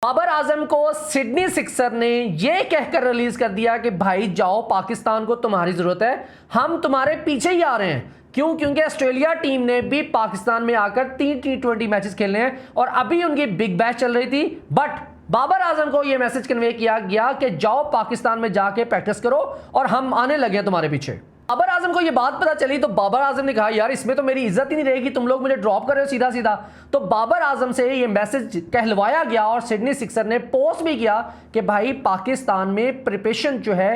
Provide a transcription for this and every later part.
बाबर आजम को Sydney sixer ने यह कहकर रिलीज कर दिया कि भाई जाओ, पाकिस्तान को तुम्हारी जरूरत है, हम तुम्हारे पीछे ही आ रहे हैं। क्यों? क्योंकि ऑस्ट्रेलिया टीम ने भी पाकिस्तान में आकर 3 T20 मैचेस खेलने हैं और अभी उनकी बिग बैश चल रही थी। बट बाबर आजम को यह मैसेज कन्वे किया गया कि जाओ पाकिस्तान में जाके प्रैक्टिस करो और हम आने लगे हैं तुम्हारे पीछे। बाबर आजम को यह बात पता चली तो बाबर आजम ने कहा यार इसमें तो मेरी इज्जत ही नहीं रहेगी, तुम लोग मुझे ड्रॉप कर रहे हो सीधा सीधा। तो बाबर आजम से यह मैसेज कहलवाया गया और सिडनी सिक्सर ने पोस्ट भी किया कि भाई पाकिस्तान में प्रिपरेशन जो है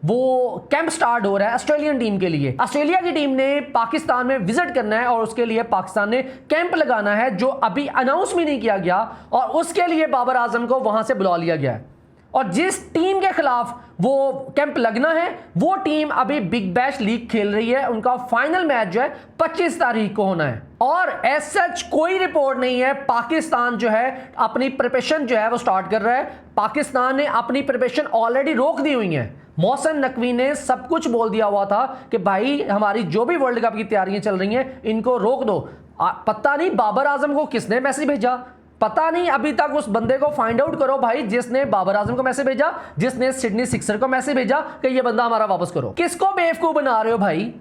वो कैंप स्टार्ट हो रहा है ऑस्ट्रेलियन टीम के लिए। ऑस्ट्रेलिया की टीम ने पाकिस्तान में विजिट करना है और उसके लिए पाकिस्तान ने कैंप लगाना है जो अभी अनाउंस भी नहीं किया गया, और उसके लिए बाबर आजम को वहां से बुला लिया गया है। और जिस टीम के खिलाफ वो कैंप लगना है वो टीम अभी बिग बैश लीग खेल रही है। उनका फाइनल मैच जो है 25 तारीख को होना है और एज सच कोई रिपोर्ट नहीं है पाकिस्तान जो है अपनी प्रिपरेशन जो है वो स्टार्ट कर रहा है। पाकिस्तान ने अपनी प्रिपरेशन ऑलरेडी रोक दी हुई है। मोहसिन नकवी ने सब कुछ बोल दिया हुआ था कि भाई हमारी जो भी वर्ल्ड कप की तैयारियां चल रही हैं इनको रोक दो। पता नहीं बाबर आजम को किसने मैसेज भेजा, पता नहीं अभी तक उस बंदे को फाइंड आउट करो भाई जिसने बाबर आजम को मैसेज भेजा, जिसने सिडनी सिक्सर को मैसेज भेजा कि ये बंदा हमारा वापस करो। किसको बेवकूफ बना रहे हो भाई?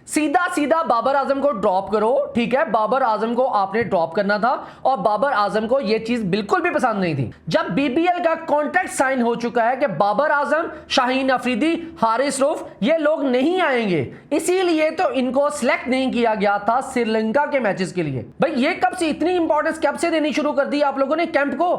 सीधा सीधा बाबर आजम को ड्रॉप करो। ठीक है, बाबर आजम को आपने ड्रॉप करना था और बाबर आजम को यह चीज बिल्कुल भी पसंद नहीं थी। जब बीबीएल का कॉन्ट्रैक्ट साइन हो चुका है कि बाबर आजम, शाहीन अफरीदी, हारिस रऊफ ये लोग नहीं आएंगे, इसीलिए तो इनको सिलेक्ट नहीं किया गया था श्रीलंका के मैचेस के लिए। भाई ये कब से इतनी इंपॉर्टेंस कब से देनी शुरू कर दी आप लोगों ने कैंप को?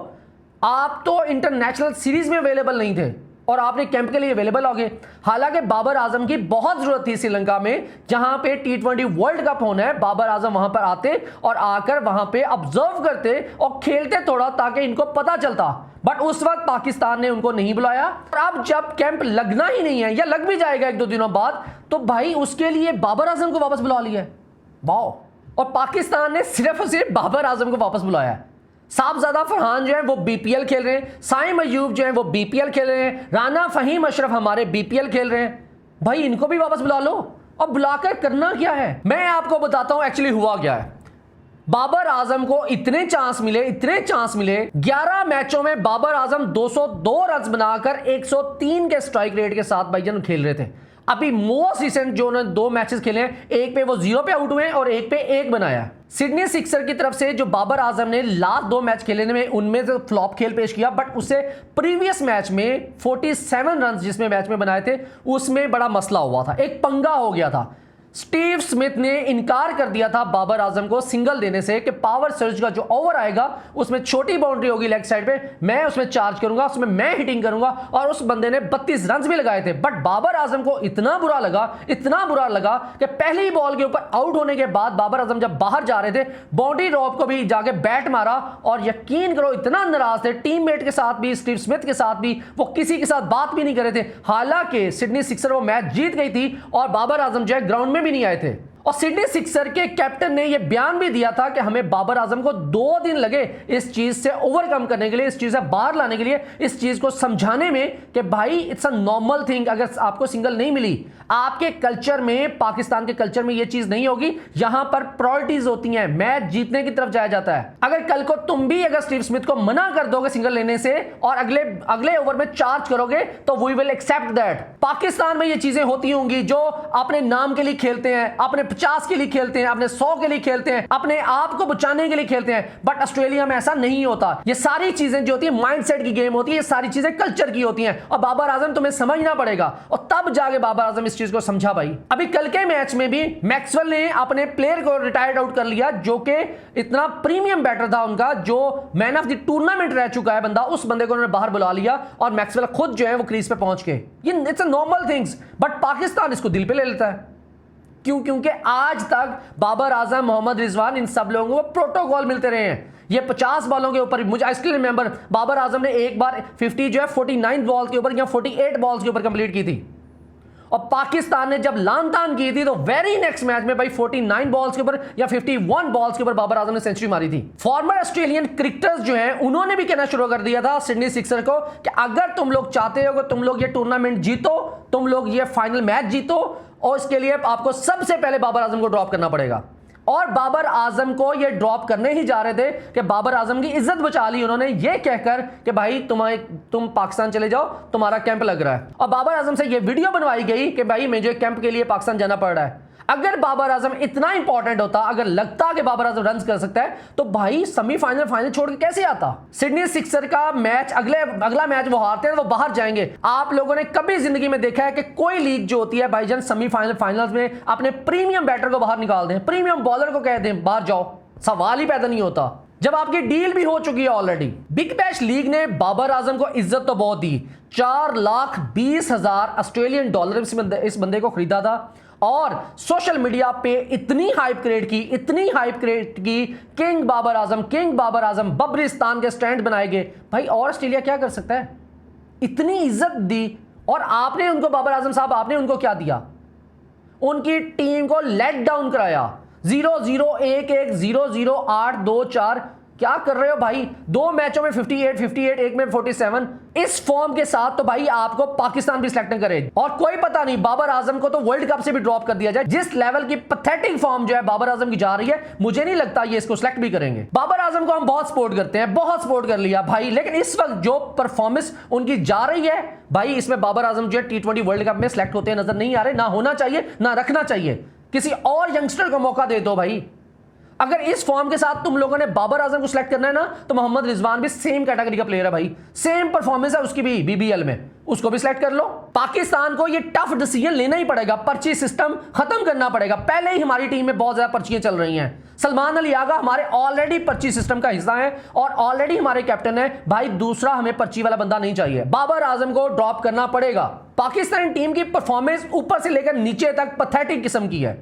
आप तो इंटरनेशनल सीरीज में अवेलेबल नहीं थे और आपने कैंप के लिए अवेलेबल हो गए। हालांकि बाबर आजम की बहुत जरूरत थी श्रीलंका में, जहां पे T20 वर्ल्ड कप होना है। बाबर आजम वहां पर आते और आकर वहां पे ऑब्जर्व करते और खेलते थोड़ा ताकि इनको पता चलता। बट उस वक्त पाकिस्तान ने उनको नहीं बुलाया और अब जब कैंप लगना ही नहीं है या लग भी जाएगा 1-2 दिनों बाद, तो भाई उसके लिए बाबर आजम को वापस बुला लिया है। वाओ! और पाकिस्तान ने सिर्फ और सिर्फ बाबर आजम को वापस बुलाया है। साहबजादा फरहान जो है वो बीपीएल खेल रहे हैं, साइम अयूब जो है वो बीपीएल खेल रहे हैं, राना फहीम अशरफ हमारे बीपीएल खेल रहे हैं। भाई इनको भी वापस बुला लो। और बुलाकर करना क्या है मैं आपको बताता हूं एक्चुअली हुआ क्या है। बाबर आजम को इतने चांस मिले 11 मैचों में बाबर आजम 202 रन बनाकर 103 के स्ट्राइक रेट के साथ भाईजान खेल रहे थे। अभी मोस्ट रिसेंट जो उन्होंने 2 मैचेस खेले हैं, एक पे वो 0 पे आउट हुए हैं और एक पे 1 बनाया। सिडनी सिक्सर की तरफ से जो बाबर आजम ने लास्ट 2 मैच खेले में उनमें से फ्लॉप खेल पेश किया, बट उससे प्रीवियस मैच में 47 रन जिसमें मैच में बनाए थे उसमें बड़ा मसला हुआ था, एक पंगा हो गया था। स्टीव स्मिथ ने इनकार कर दिया था बाबर आजम को सिंगल देने से कि पावर सर्ज का जो ओवर आएगा उसमें छोटी बाउंड्री होगी लेग साइड पे, मैं उसमें चार्ज करूंगा, उसमें मैं हिटिंग करूंगा। और उस बंदे ने 32 रन भी लगाए थे। बट बाबर आजम को इतना बुरा लगा कि पहली बॉल के ऊपर आउट होने के बाद बाबर आजम जब बाहर जा रहे थे बाउंड्री रॉप को भी जाके बैट मारा और यकीन करो इतना नाराज थे टीममेट के साथ भी, स्टीव स्मिथ के साथ भी, वो किसी के साथ बात भी नहीं कर रहे थे। हालांकि सिडनी सिक्सर वो मैच जीत गई थी और बाबर आजम जो है ग्राउंड भी नहीं आए थे। और सिडनी सिक्सर के कैप्टन ने यह बयान भी दिया था कि हमें बाबर आजम को 2 दिन लगे इस चीज से ओवरकम करने के लिए, इस चीज से बाहर लाने के लिए, इस चीज को समझाने में कि भाई इट्स अ नॉर्मल थिंग। अगर आपको सिंगल नहीं मिली, आपके कल्चर में, पाकिस्तान के कल्चर में यह चीज नहीं होगी। यहां पर प्रायोरिटीज होती हैं, मैच जीतने की तरफ जाया जाता है। अगर कल को तुम भी अगर स्टीव स्मिथ को मना कर दोगे सिंगल लेने से और अगले ओवर में चार्ज करोगे तो we will accept that. Pakistan में ये चीजें होती होंगी जो अपने नाम के लिए खेलते हैं, अपने 50 के लिए खेलते हैं, अपने 100 के लिए खेलते हैं, अपने आप को बचाने के लिए खेलते हैं। बट ऑस्ट्रेलिया में ऐसा नहीं होता। ये सारी चीजें जो होती है माइंडसेट की गेम होती है, ये सारी चीजें कल्चर की होती हैं। और बाबर आजम तुम्हें समझना पड़ेगा और तब जाके बाबर आजम इस चीज को समझा। भाई अभी कल के मैच में भी मैक्सवेल ने अपने प्लेयर को रिटायर्ड आउट कर लिया जो कि इतना प्रीमियम बैटर था उनका, जो मैन ऑफ द टूर्नामेंट रह चुका है बंदा, उस बंदे को उन्होंने बाहर बुला लिया और मैक्सवेल खुद जो है वो क्रीज पे पहुंच के, ये it's a normal things. But Pakistan इसको दिल पे ले लेता है। क्यों? क्योंकि आज तक बाबर आजम, मोहम्मद रिजवान, इन सब लोगों को प्रोटोकॉल मिलते रहे हैं। ये 50 बॉलों के ऊपर, मुझे I still remember Babar Azam ने एक बार 50 जो है 49 बॉल के ऊपर या 48 बॉल्स के ऊपर कंप्लीट की थी। और पाकिस्तान ने जब लान तान की थी तो वेरी नेक्स्ट मैच में भाई 49 बॉल्स के ऊपर या 51 बॉल्स के ऊपर बाबर आजम ने सेंचुरी मारी थी। फॉर्मर ऑस्ट्रेलियन क्रिकेटर्स जो हैं उन्होंने भी कहना शुरू कर दिया था सिडनी सिक्सर को कि अगर तुम लोग चाहते हो कि तुम लोग ये टूर्नामेंट जीतो, तुम लोग ये फाइनल मैच जीतो, और इसके लिए आपको सबसे पहले बाबर आजम को ड्रॉप करना पड़ेगा। और बाबर आजम को ये ड्रॉप करने ही जा रहे थे कि बाबर आजम की इज्जत बचा ली उन्होंने ये कहकर कि भाई तुम पाकिस्तान चले जाओ, तुम्हारा कैंप लग रहा है। और बाबर आजम से ये वीडियो बनवाई गई कि भाई मुझे कैंप के लिए पाकिस्तान जाना पड़ रहा है। अगर बाबर आजम इतना इंपॉर्टेंट होता, अगर लगता कि बाबर आजम रन कर सकता है, तो भाई सेमीफाइनल फाइनल छोड़ के कैसे आता। सिडनी सिक्सर का मैच अगला मैच वो हारते हैं, वो बाहर जाएंगे। आप लोगों ने कभी जिंदगी में देखा है कि कोई लीग जो होती है भाईजान सेमीफाइनल फाइनल्स में अपने प्रीमियम बैटर को बाहर निकाल दें, प्रीमियम बॉलर को कह दें बाहर जाओ? सवाल ही पैदा नहीं होता जब आपकी डील भी हो चुकी है ऑलरेडी। बिग बैश लीग ने बाबर आजम को इज्जत तो बहुत दी, 4,20,000 ऑस्ट्रेलियन डॉलर इस बंदे को खरीदा था और सोशल मीडिया पे इतनी हाइप क्रिएट की किंग बाबर आजम बब्रिस्तान के स्टैंड बनाए गए। भाई और ऑस्ट्रेलिया क्या कर सकता है? इतनी इज्जत दी और आपने उनको, बाबर आजम साहब आपने उनको क्या दिया? उनकी टीम को लेट डाउन कराया। 0-0-1-1 0-0-8-2-4 क्या कर रहे हो भाई? 2 मैचों में 58, एक में 47। इस फॉर्म के साथ तो भाई आपको पाकिस्तान भी सिलेक्ट नहीं करे। और कोई पता नहीं, बाबर आजम को तो वर्ल्ड कप से भी ड्रॉप कर दिया जाए। जिस लेवल की पैथेटिक फॉर्म जो है बाबर आजम की जा रही है, मुझे नहीं लगता ये इसको सिलेक्ट भी करेंगे। बाबर आजम को हम बहुत सपोर्ट करते हैं, बहुत सपोर्ट कर लिया भाई, लेकिन इस वक्त जो परफॉर्मेंस उनकी जा रही है भाई, इसमें बाबर आजम जो है T20 वर्ल्ड कप में सिलेक्ट होते नजर नहीं आ रहे। ना होना चाहिए, ना रखना चाहिए। किसी और यंगस्टर को मौका दे दो भाई। अगर इस फॉर्म के साथ तुम लोगों ने बाबर आजम को सिलेक्ट करना है ना, तो मोहम्मद रिजवान भी सेम कैटेगरी का प्लेयर है भाई, सेम परफॉर्मेंस है उसकी भी BBL में, उसको भी सिलेक्ट कर लो। पाकिस्तान को ये टफ डिसीजन लेना ही पड़ेगा, पर्ची सिस्टम खत्म करना पड़ेगा। पहले ही हमारी टीम में बहुत ज्यादा पर्चियां चल रही हैं। सलमान अली आगा हमारे ऑलरेडी पर्ची सिस्टम का हिस्सा है और ऑलरेडी हमारे कैप्टन है भाई, दूसरा हमें पर्ची वाला बंदा नहीं चाहिए। बाबर आजम को ड्रॉप करना पड़ेगा। पाकिस्तान टीम की परफॉर्मेंस ऊपर से लेकर नीचे तक पैथेटिक किस्म की है।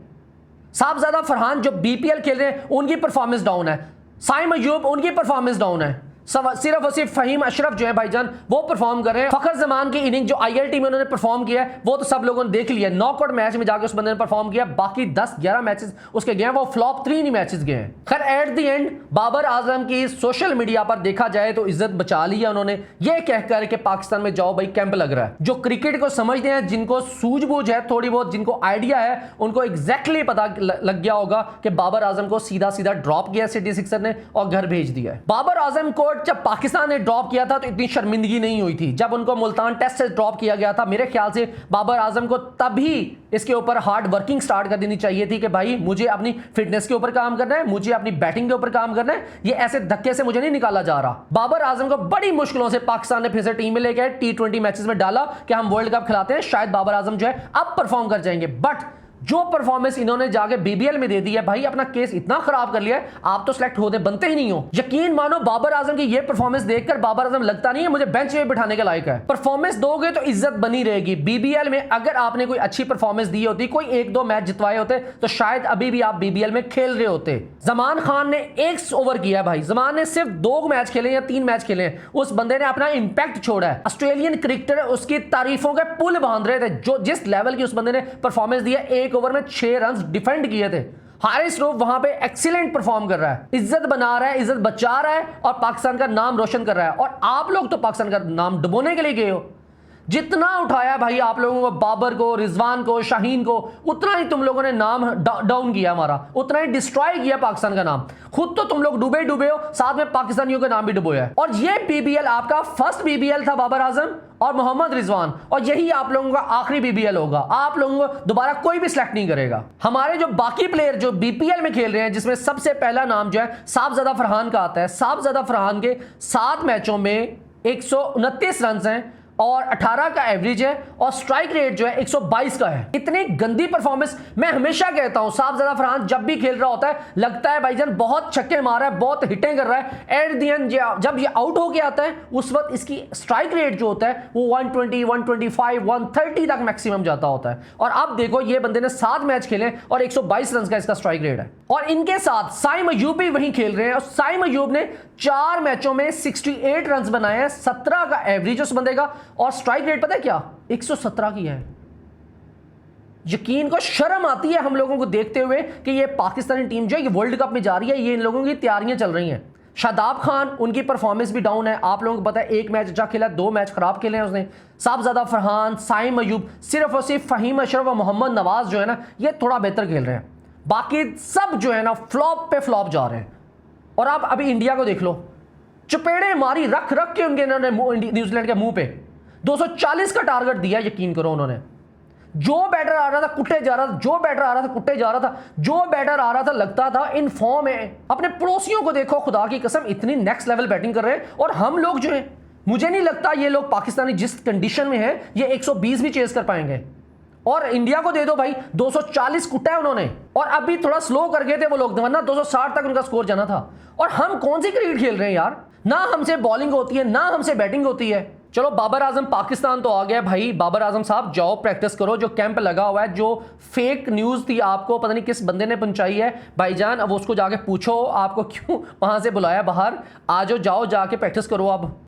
साहबजादा फरहान जो BPL खेल रहे हैं उनकी परफॉर्मेंस डाउन है, साइम अयूब उनकी परफॉर्मेंस डाउन है, सिर्फ और सिर्फ फहीम अशरफ जो है भाईजान वो परफॉर्म कर रहे हैं। फखर जमान की इनिंग जो ILT में उन्होंने परफॉर्म किया है वो तो सब लोगों ने देख लिया। नॉकआउट मैच में जाकर उस बंदे ने परफॉर्म किया, बाकी 10-11 मैचेस उसके गए हैं, वो फ्लॉप 3 मैचेस गए हैं। खैर at the end Babar Azam की सोशल मीडिया पर देखा जाए तो इज्जत बचा ली है उन्होंने, ये कहकर कि पाकिस्तान में जाओ भाई कैंप लग रहा है। जो क्रिकेट को समझते हैं, जिनको सूझबूझ है थोड़ी बहुत, जिनको आइडिया है, उनको एग्जैक्टली पता लग गया होगा कि बाबर आजम को सीधा सीधा ड्रॉप किया सिडनी सिक्सर ने और घर भेज दिया है। बाबर आजम को जब पाकिस्तान ड्रॉप किया था तो इतनी शर्मिंदगी नहीं हुई थी। जब उनको मुल्तान टेस्ट से ड्रॉप किया गया था, मेरे ख्याल से बाबर आजम को तभी इसके ऊपर हार्ड वर्किंग स्टार्ट कर देनी चाहिए थी कि भाई मुझे अपनी फिटनेस के ऊपर काम करना है, मुझे अपनी बैटिंग के ऊपर काम करना है, ये ऐसे धक्के से मुझे नहीं निकाला जा रहा। बाबर आजम को बड़ी मुश्किलों से पाकिस्तान ने फिर से टीम में लेके T20 मैचेस में डाला कि हम वर्ल्ड कप खिलाते हैं, शायद बाबर आजम जो है अब परफॉर्म कर जाएंगे। बट जो परफॉर्मेंस इन्होंने जाके BBL में दे दी है भाई, अपना केस इतना खराब कर लिया है, आप तो सिलेक्ट होते बनते ही नहीं हो। यकीन मानो बाबर आजम की ये परफॉर्मेंस देखकर बाबर आजम लगता नहीं है मुझे बेंच में बिठाने के लायक है। परफॉर्मेंस दोगे तो इज्जत बनी रहेगी। BBL में अगर आपने कोई अच्छी परफॉर्मेंस दी होती, कोई 1-2 मैच जितवाए होते, तो शायद अभी भी आप BBL में खेल रहे होते। जमान खान ने 1 ओवर किया भाई, जमान ने सिर्फ 2 मैच खेले या 3 मैच खेले, उस बंदे ने अपना इंपैक्ट छोड़ा है। ऑस्ट्रेलियन क्रिकेटर उसकी तारीफों के पुल बांध रहे थे, जो जिस लेवल की उस बंदे ने परफॉर्मेंस दी है। 1 ओवर में 6 रन डिफेंड किए थे। हारिस रऊफ वहां पे एक्सीलेंट परफॉर्म कर रहा है, इज्जत बना रहा है, इज्जत बचा रहा है और पाकिस्तान का नाम रोशन कर रहा है। और आप लोग तो पाकिस्तान का नाम डुबोने के लिए गए हो। जितना उठाया भाई आप लोगों को, बाबर को, रिजवान को, शाहीन को, उतना ही तुम लोगों ने नाम डाउन किया हमारा, उतना ही डिस्ट्रॉय किया पाकिस्तान का नाम। खुद तो तुम लोग डूबे हो, साथ में पाकिस्तानियों का नाम भी डुबोया है। और ये BBL आपका फर्स्ट BBL था बाबर आजम और मोहम्मद रिजवान, और यही आप लोगों का आखिरी BBL होगा। आप लोगों को दोबारा कोई भी सिलेक्ट नहीं करेगा। हमारे जो बाकी प्लेयर जो BPL में खेल रहे हैं, जिसमें सबसे पहला नाम जो है साहबजादा फरहान का आता है। साहबजादा फरहान के 7 मैचों में 129 रन हैं और 18 का एवरेज है और स्ट्राइक रेट जो है 122 का है। इतनी गंदी परफॉर्मेंस। मैं हमेशा कहता हूं साहबजादा फरहान जब भी खेल रहा होता है लगता है भाईजान बहुत छक्के मार रहा है, बहुत हिटें कर रहा है। एट द एंड जब ये आउट होके आता है उस वक्त इसकी स्ट्राइक रेट जो होता है वो 120, 125, 130 तक मैक्सिमम जाता होता है। और अब देखो ये बंदे ने 7 मैच खेले और 122 रन का इसका स्ट्राइक रेट है। और इनके साथ साइम अयूब भी वहीं खेल रहे हैं और साइम अयूब ने 4 मैचों में 68 रन बनाए हैं, 17 का एवरेज उस बंदे का और स्ट्राइक रेट पता है क्या 117 की है। यकीन को शर्म आती है हम लोगों को देखते हुए कि ये पाकिस्तानी टीम जो है ये वर्ल्ड कप में जा रही है, ये इन लोगों की तैयारियां चल रही हैं। शादाब खान उनकी परफॉर्मेंस भी डाउन है, आप लोगों को पता है 1 मैच अच्छा खेला, 2 मैच खराब खेले हैं उसने। साहबजादा फरहान, साइम अयूब, सिर्फ और सिर्फ फहीम अशरफ और मोहम्मद नवाज जो है ना ये थोड़ा बेहतर खेल रहे हैं। बाकी सब जो है ना फ्लॉप पे फ्लॉप जा रहे हैं। और आप अभी इंडिया को देख लो, चपेड़े मारी रख रख के उनके न्यूजीलैंड के मुंह पे 240 का टारगेट दिया, यकीन करो उन्होंने। जो बैटर आ रहा था कुट्टे जा रहा था, जो बैटर आ रहा था कुट्टे जा रहा था, जो बैटर आ रहा था लगता था इन फॉर्म है। अपने पड़ोसियों को देखो, खुदा की कसम इतनी नेक्स्ट लेवल बैटिंग कर रहे हैं। और हम लोग जो है, मुझे नहीं लगता ये लोग पाकिस्तानी जिस कंडीशन में है ये 120 भी चेस कर पाएंगे। और इंडिया को दे दो भाई 240 कुटा है उन्होंने, और अभी थोड़ा स्लो कर गए थे वो लोग, वरना 260 तक उनका स्कोर जाना था। और हम कौन सी क्रिकेट खेल रहे हैं यार, ना हमसे बॉलिंग होती है ना हमसे बैटिंग होती है। चलो बाबर आजम पाकिस्तान तो आ गया भाई, बाबर आजम साहब जाओ प्रैक्टिस करो, जो कैंप लगा हुआ है, जो फेक न्यूज़ थी आपको पता नहीं किस बंदे ने पहुंचाई है भाईजान, अब उसको जाके पूछो आपको क्यों वहां से बुलाया बाहर, आ जाओ जाओ जाके प्रैक्टिस करो अब।